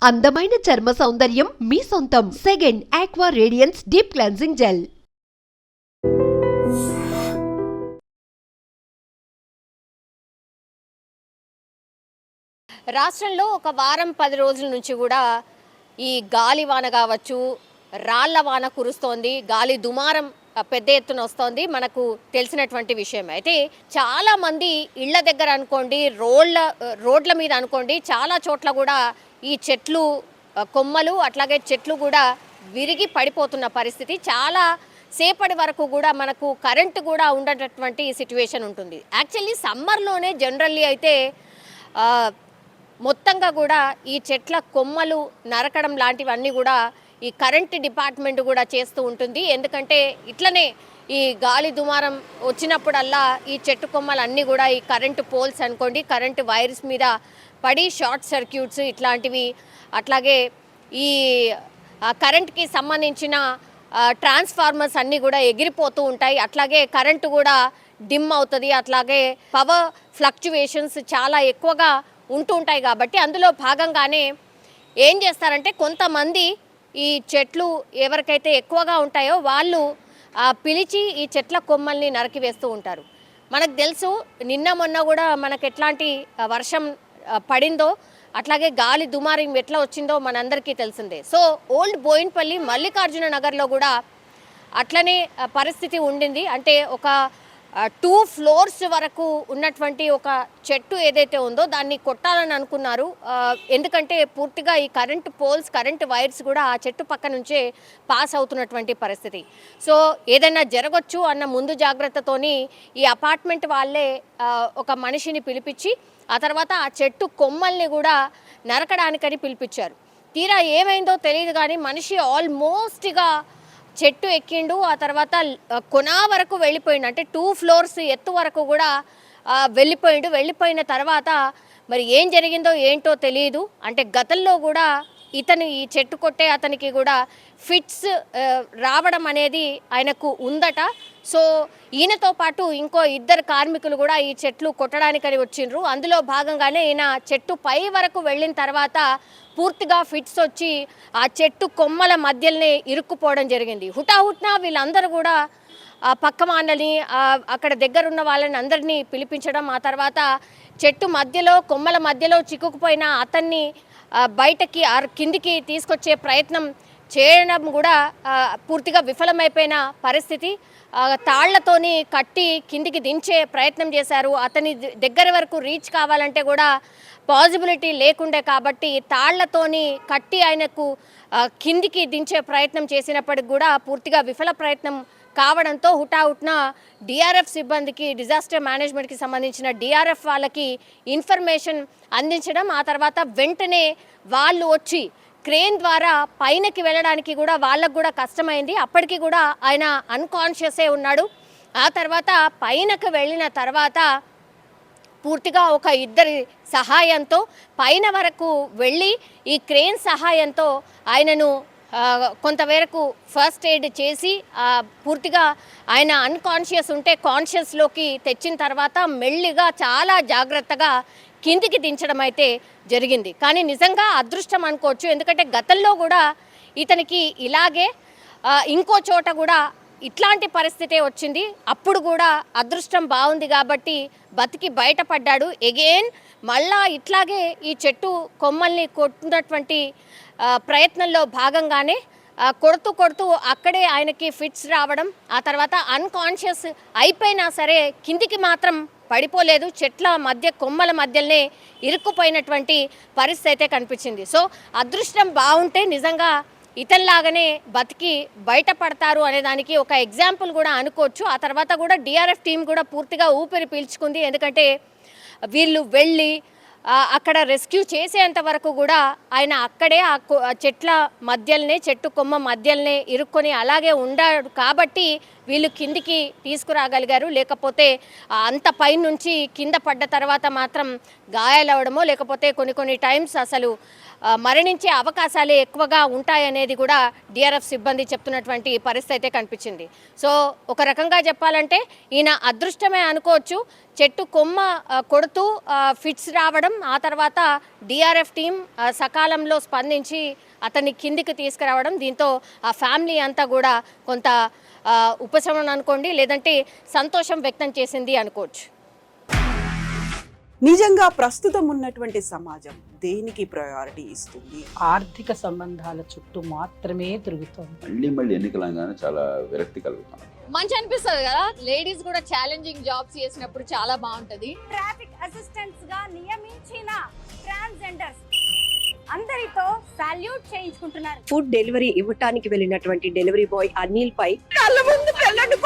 అందమైన చర్మ సౌందర్యం మీ సొంతం. Second aqua radiance deep cleansing gel. రాష్ట్రంలో ఒక వారం 10 రోజుల నుంచి కూడా ఈ గాలి వాన కావచ్చు, రాళ్ల వాన కురుస్తోంది, గాలి దుమారం పెద్ద ఎత్తున వస్తోంది. మనకు తెలిసినటువంటి విషయం. అయితే చాలా మంది ఇళ్ల దగ్గర అనుకోండి, రోడ్ల మీద అనుకోండి, చాలా చోట్ల కూడా ఈ చెట్లు కొమ్మలు అట్లాగే చెట్లు కూడా విరిగి పడిపోతున్న పరిస్థితి. చాలా సేపటి వరకు కూడా మనకు కరెంటు కూడా ఉండేటటువంటి సిచ్యువేషన్ ఉంటుంది. యాక్చువల్లీ సమ్మర్లోనే జనరల్లీ అయితే మొత్తంగా కూడా ఈ చెట్ల కొమ్మలు నరకడం లాంటివన్నీ కూడా ఈ కరెంట్ డిపార్ట్మెంట్ కూడా చేస్తూ ఉంటుంది. ఎందుకంటే ఇట్లనే ఈ గాలి దుమారం వచ్చినప్పుడల్లా ఈ చెట్టు కొమ్మలు అన్నీ కూడా ఈ కరెంటు పోల్స్ అనుకోండి, కరెంటు వైర్స్ మీద పడి షార్ట్ సర్క్యూట్స్ ఇట్లాంటివి, అట్లాగే ఈ కరెంట్కి సంబంధించిన ట్రాన్స్ఫార్మర్స్ అన్నీ కూడా ఎగిరిపోతూ ఉంటాయి. అట్లాగే కరెంటు కూడా డిమ్ అవుతుంది. అట్లాగే పవర్ ఫ్లక్చువేషన్స్ చాలా ఎక్కువగా ఉంటూ ఉంటాయి. కాబట్టి అందులో భాగంగానే ఏం చేస్తారంటే కొంతమంది ఈ చెట్లు ఎవరికైతే ఎక్కువగా ఉంటాయో వాళ్ళు పిలిచి ఈ చెట్ల కొమ్మల్ని నరికివేస్తూ ఉంటారు. మనకు తెలుసు నిన్న మొన్న కూడా మనకు ఎట్లాంటి వర్షం పడిందో, అట్లాగే గాలి దుమారం ఎట్లా వచ్చిందో మనందరికీ తెలిసిందే. సో ఓల్డ్ బోయిన్పల్లి మల్లికార్జున నగర్లో కూడా అట్లనే పరిస్థితి ఉండింది. అంటే ఒక 2 ఫ్లోర్స్ వరకు ఉన్నటువంటి ఒక చెట్టు ఏదైతే ఉందో దాన్ని కొట్టాలని అనుకున్నారు. ఎందుకంటే పూర్తిగా ఈ కరెంటు పోల్స్, కరెంటు వైర్స్ కూడా ఆ చెట్టు పక్క నుంచే పాస్ అవుతున్నటువంటి పరిస్థితి. సో ఏదైనా జరగచ్చు అన్న ముందు జాగ్రత్తతోని ఈ అపార్ట్మెంట్ వాళ్ళే ఒక మనిషిని పిలిపించి ఆ తర్వాత ఆ చెట్టు కొమ్మల్ని కూడా నరకడానికని పిలిపించారు. తీరా ఏమైందో తెలియదు కానీ మనిషి ఆల్మోస్ట్గా చెట్టు ఎక్కిండు. ఆ తర్వాత కొనా వరకు వెళ్ళిపోయిండు. అంటే 2 ఫ్లోర్స్ ఎత్తు వరకు కూడా వెళ్ళిపోయిండు. వెళ్ళిపోయిన తర్వాత మరి ఏం జరిగిందో ఏంటో తెలియదు. అంటే గతంలో కూడా ఈ చెట్టు కొట్టే అతనికి కూడా ఫిట్స్ రావడం అనేది ఆయనకు ఉందట. సో ఈయనతో పాటు ఇంకో 2 కార్మికులు కూడా ఈ చెట్లు కొట్టడానికని వచ్చిండ్రు. అందులో భాగంగానే ఈయన చెట్టు పై వరకు వెళ్ళిన తర్వాత పూర్తిగా ఫిట్స్ వచ్చి ఆ చెట్టు కొమ్మల మధ్యలోనే ఇరుక్కుపోవడం జరిగింది. హుటాహుట్నా వీళ్ళందరూ కూడా పక్క మానని అక్కడ దగ్గరున్న వాళ్ళని అందరినీ పిలిపించడం, ఆ తర్వాత చెట్టు మధ్యలో కొమ్మల మధ్యలో చిక్కుకుపోయిన అతన్ని బయటకి కిందికి తీసుకొచ్చే ప్రయత్నం చేయడం కూడా పూర్తిగా విఫలమైపోయిన పరిస్థితి. తాళ్లతోని కట్టి కిందికి దించే ప్రయత్నం చేశారు. అతని దగ్గర వరకు రీచ్ కావాలంటే కూడా పాసిబిలిటీ లేకుండే కాబట్టి తాళ్లతోని కట్టి ఆయనకు కిందికి దించే ప్రయత్నం చేసినప్పటికి కూడా పూర్తిగా విఫల ప్రయత్నం కావడంతో హుటాహుట్న డిఆర్ఎఫ్ సిబ్బందికి, డిజాస్టర్ మేనేజ్మెంట్కి సంబంధించిన డిఆర్ఎఫ్ వాళ్ళకి ఇన్ఫర్మేషన్ అందించడం, ఆ తర్వాత వెంటనే వాళ్ళు వచ్చి క్రేన్ ద్వారా పైనకి వెళ్ళడానికి కూడా వాళ్ళకు కూడా కష్టమైంది. అప్పటికి కూడా ఆయన అన్కాన్షియసే ఉన్నాడు. ఆ తర్వాత పైనకు వెళ్ళిన తర్వాత పూర్తిగా ఒక 2 సహాయంతో పైన వరకు వెళ్ళి ఈ క్రేన్ సహాయంతో ఆయనను కొంతవరకు ఫస్ట్ ఎయిడ్ చేసి పూర్తిగా ఆయన అన్కాన్షియస్ ఉంటే కాన్షియస్లోకి తెచ్చిన తర్వాత మెల్లిగా చాలా జాగ్రత్తగా కిందికి దించడం అయితే జరిగింది. కానీ నిజంగా అదృష్టం అనుకోవచ్చు. ఎందుకంటే గతంలో కూడా ఇతనికి ఇలాగే ఇంకో చోట కూడా ఇట్లాంటి పరిస్థితే వచ్చింది. అప్పుడు కూడా అదృష్టం బాగుంది కాబట్టి బతికి బయటపడ్డాడు. ఎగైన్ మళ్ళా ఇట్లాగే ఈ చెట్టు కొమ్మల్ని కొట్టినటువంటి ప్రయత్నంలో భాగంగానే కొడుతూ అక్కడే ఆయనకి ఫిట్స్ రావడం, ఆ తర్వాత అన్కాన్షియస్ అయిపోయినా సరే కిందికి మాత్రం పడిపోలేదు. చెట్ల మధ్య కొమ్మల మధ్యలోనే ఇరుక్కుపోయినటువంటి పరిస్థితి అయితే కనిపించింది. సో అదృష్టం బాగుంటే నిజంగా ఇతనిలాగానే బతికి బయటపడతారు అనేదానికి ఒక ఎగ్జాంపుల్ కూడా అనుకోవచ్చు. ఆ తర్వాత కూడా డిఆర్ఎఫ్ టీం కూడా పూర్తిగా ఊపిరి పీల్చుకుంది. ఎందుకంటే వీళ్ళు వెళ్ళి అక్కడ రెస్క్యూ చేసేంత వరకు కూడా ఆయన అక్కడే ఆ చెట్ల మధ్యలోనే, చెట్టు కొమ్మ మధ్యలోనే ఇరుక్కొని అలాగే ఉండాడు కాబట్టి వీళ్ళు కిందికి తీసుకురాగలిగారు. లేకపోతే అంత పైనుంచి కింద పడ్డ తర్వాత మాత్రం గాయాలవడమో, లేకపోతే కొన్ని టైమ్స్ అసలు మరణించే అవకాశాలే ఎక్కువగా ఉంటాయనేది కూడా డిఆర్ఎఫ్ సిబ్బంది చెప్తున్నటువంటి పరిస్థితి అయితే కనిపించింది. సో ఒక రకంగా చెప్పాలంటే ఈయన అదృష్టమే అనుకోవచ్చు. చెట్టు కొమ్మ కొడుతూ ఫిట్స్ రావడం, ఆ తర్వాత డిఆర్ఎఫ్ టీం సకాలంలో స్పందించి అతన్ని కిందికి తీసుకురావడం, దీంతో ఆ ఫ్యామిలీ అంతా కూడా కొంత ఉపశమనం అనుకోండి, లేదంటే సంతోషం వ్యక్తం చేసింది అనుకోవచ్చు. నిజంగా ప్రస్తుతం ఉన్నటువంటి సమాజం దేనికి ప్రయారిటీ ఇస్తుంది? ఆర్థిక సంబంధాల చుట్టూ మాత్రమే తిరుగుతోంది. మళ్ళీ ఎన్నికలంగానే చాలా విరక్తి కలుగుతాం. మంచి అనిపిస్తుంది కదా, లేడీస్ కూడా ఛాలెంజింగ్ జాబ్స్ చేసినప్పుడు చాలా బాగుంటది. ట్రాఫిక్ అసిస్టెంట్స్ గా నియమించిన ట్రాన్స్జెండర్స్ అందరితో సాల్యూట్ చేయించుకుంటున్నారు. ఫుడ్ డెలివరీ ఇవ్వటానికి వెళ్ళినటువంటి డెలివరీ బాయ్ అనిల్ పై కళ్ళ ముందు పెళ్ళండి